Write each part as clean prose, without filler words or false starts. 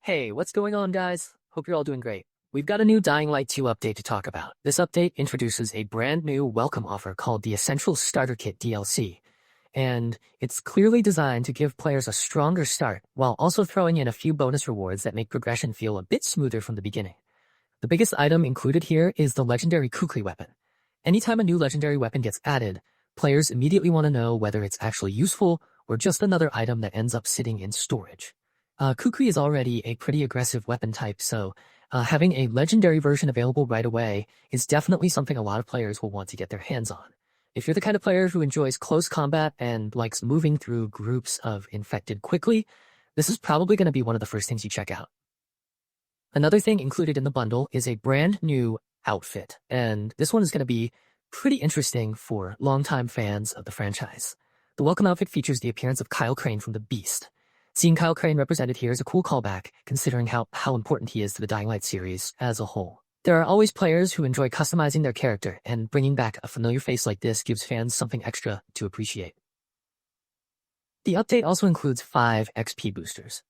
Hey, what's going on, guys? Hope you're all doing great. We've got a new Dying Light 2 update to talk about. This update introduces a brand new welcome offer called the Essential Starter Kit DLC, and it's clearly designed to give players a stronger start while also throwing in a few bonus rewards that make progression feel a bit smoother from the beginning. The biggest item included here is the Legendary Kukri weapon. Anytime a new legendary weapon gets added, players immediately want to know whether it's actually useful or just another item that ends up sitting in storage. Kukri is already a pretty aggressive weapon type, so having a legendary version available right away is definitely something a lot of players will want to get their hands on. If you're the kind of player who enjoys close combat and likes moving through groups of infected quickly, this is probably going to be one of the first things you check out. Another thing included in the bundle is a brand new outfit, and this one is going to be pretty interesting for longtime fans of the franchise. The welcome outfit features the appearance of Kyle Crane from The Beast. Seeing Kyle Crane represented here is a cool callback, considering how important he is to the Dying Light series as a whole. There are always players who enjoy customizing their character, and bringing back a familiar face like this gives fans something extra to appreciate. The update also includes 5 XP boosters.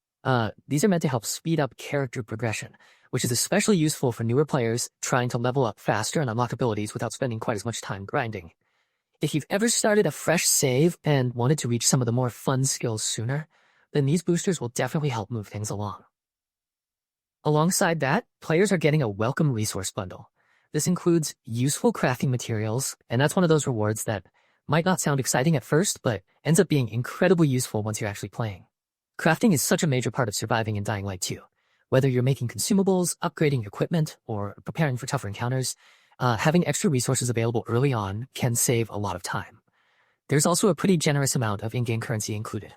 These are meant to help speed up character progression, which is especially useful for newer players trying to level up faster and unlock abilities without spending quite as much time grinding. If you've ever started a fresh save and wanted to reach some of the more fun skills sooner, then these boosters will definitely help move things along. Alongside that, players are getting a welcome resource bundle. This includes useful crafting materials, and that's one of those rewards that might not sound exciting at first, but ends up being incredibly useful once you're actually playing. Crafting is such a major part of surviving in Dying Light 2. Whether you're making consumables, upgrading equipment, or preparing for tougher encounters, having extra resources available early on can save a lot of time. There's also a pretty generous amount of in-game currency included.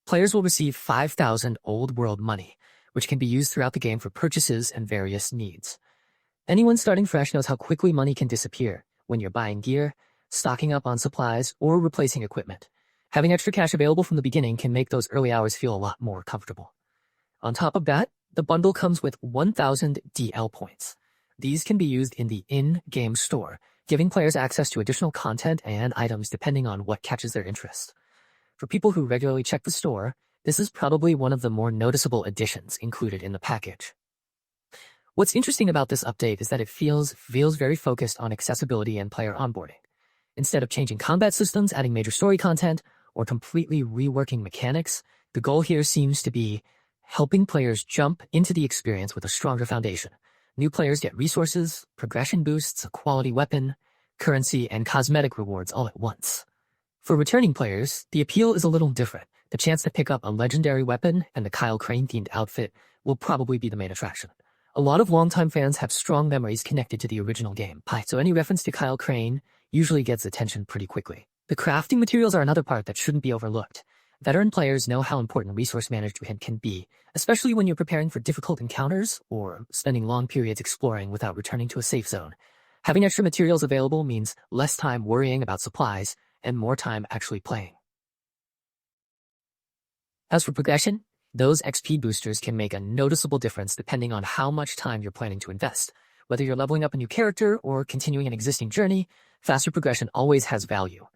Players will receive 5,000 Old World money, which can be used throughout the game for purchases and various needs. Anyone starting fresh knows how quickly money can disappear when you're buying gear, stocking up on supplies, or replacing equipment. Having extra cash available from the beginning can make those early hours feel a lot more comfortable. On top of that, the bundle comes with 1,000 DL points. These can be used in the in-game store, giving players access to additional content and items depending on what catches their interest. For people who regularly check the store, this is probably one of the more noticeable additions included in the package. What's interesting about this update is that it feels very focused on accessibility and player onboarding. Instead of changing combat systems, adding major story content, or completely reworking mechanics, the goal here seems to be helping players jump into the experience with a stronger foundation. New players get resources, progression boosts, a quality weapon, currency, and cosmetic rewards all at once. For returning players, the appeal is a little different. The chance to pick up a legendary weapon and the Kyle Crane-themed outfit will probably be the main attraction. A lot of longtime fans have strong memories connected to the original game, so any reference to Kyle Crane usually gets attention pretty quickly. The crafting materials are another part that shouldn't be overlooked. Veteran players know how important resource management can be, especially when you're preparing for difficult encounters or spending long periods exploring without returning to a safe zone. Having extra materials available means less time worrying about supplies and more time actually playing. As for progression, those XP boosters can make a noticeable difference depending on how much time you're planning to invest. Whether you're leveling up a new character or continuing an existing journey, faster progression always has value.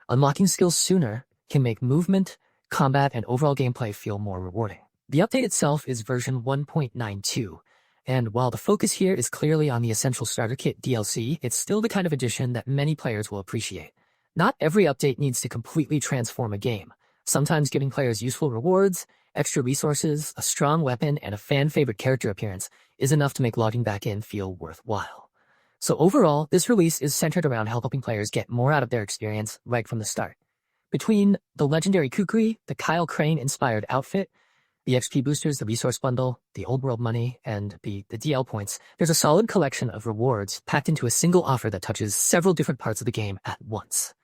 Unlocking skills sooner can make movement, combat, and overall gameplay feel more rewarding. The update itself is version 1.92, and while the focus here is clearly on the Essential Starter Kit DLC, it's still the kind of addition that many players will appreciate. Not every update needs to completely transform a game. Sometimes giving players useful rewards, extra resources, a strong weapon, and a fan-favorite character appearance is enough to make logging back in feel worthwhile. So overall, this release is centered around helping players get more out of their experience right from the start. Between the Legendary Kukri, the Kyle Crane-inspired outfit, the XP boosters, the resource bundle, the Old World money, and the DL points, there's a solid collection of rewards packed into a single offer that touches several different parts of the game at once.